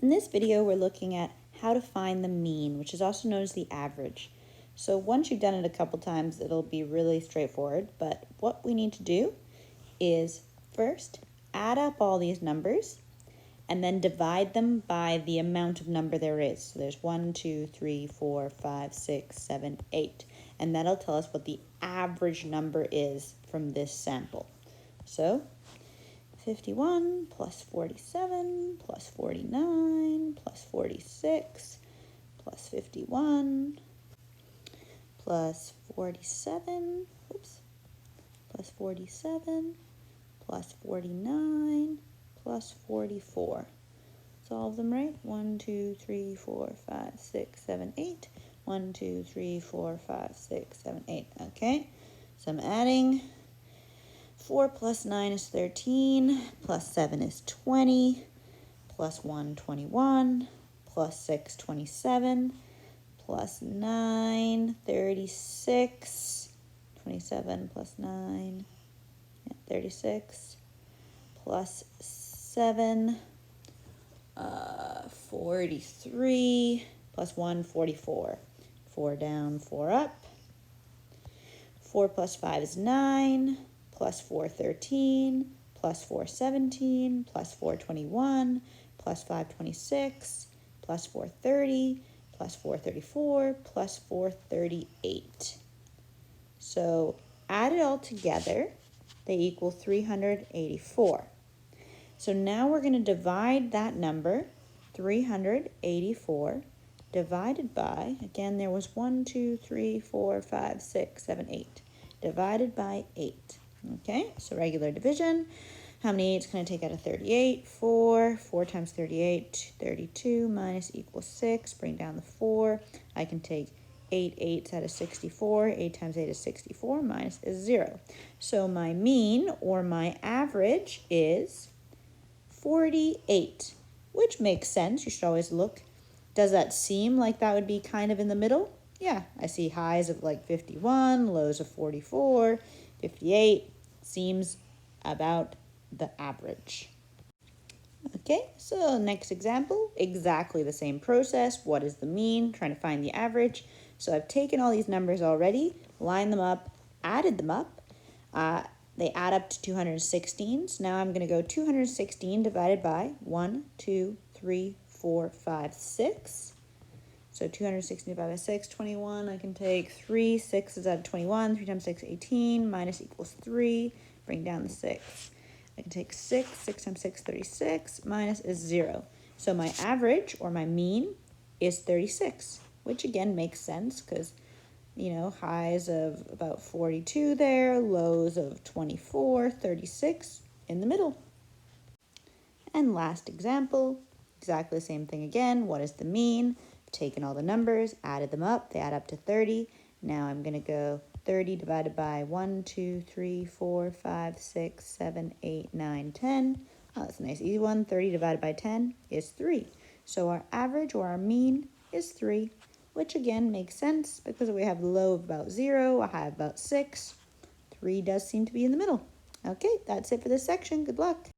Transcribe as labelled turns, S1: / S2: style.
S1: In this video, we're looking at how to find the mean, which is also known as the average. So once you've done it a couple times, it'll be really straightforward, but what we need to do is first add up all these numbers and then divide them by the amount of number there is. So there's 1, 2, 3, 4, 5, 6, 7, 8, and that'll tell us what the average number is from this sample. So 51 plus 47 plus 49 plus 46 plus 51 plus 47, plus 47 plus 49 plus 44. Solve them right. 1, 2, 3, 4, 5, 6, 7, 8. 1, 2, 3, 4, 5, 6, 7, 8. Okay, so I'm adding. 4 plus 9 is 13, plus 7 is 20, plus 1, 21, plus 6, 27, plus 9, 36, 27 plus 9, 36, plus 7, 43, plus 1, 44. 4 down, 4 up. 4 plus 5 is 9. Plus 4, 13, plus 4, 17, plus 4, 21, plus 5, 26, plus 4, 30, plus 4, 34, plus 4, 38. So add it all together, they equal 384. So now we're going to divide that number, 384, divided by, again, there was 1, 2, 3, 4, 5, 6, 7, 8, divided by 8. Okay, so regular division. How many 8s can I take out of 38? 4. 4 times 38, 32 minus equals 6. Bring down the 4. I can take 8 8s out of 64. 8 times 8 is 64. Minus is 0. So my mean, or my average, is 48, which makes sense. You should always look. Does that seem like that would be kind of in the middle? Yeah, I see highs of like 51, lows of 44, 58. Seems about the average. Okay, so next example, exactly the same process. What is the mean? Trying to find the average. So I've taken all these numbers already, lined them up, added them up. They add up to 216. So now I'm going to go 216 divided by 1, 2, 3, 4, 5, 6. So 216 divided by 6, 21. I can take 3 6s out of 21. 3 times 6, 18. Minus equals 3. Bring down the 6. I can take 6. 6 times 6, 36. Minus is 0. So my average, or my mean, is 36, which again makes sense because, you know, highs of about 42 there, lows of 24, 36 in the middle. And last example, exactly the same thing again. What is the mean? Taken all the numbers, added them up, they add up to 30. Now I'm going to go 30 divided by 1, 2, 3, 4, 5, 6, 7, 8, 9, 10. Oh, that's a nice easy one. 30 divided by 10 is 3. So our average, or our mean, is 3, which again makes sense because we have a low of about 0, a high of about 6. 3 does seem to be in the middle. Okay, that's it for this section. Good luck.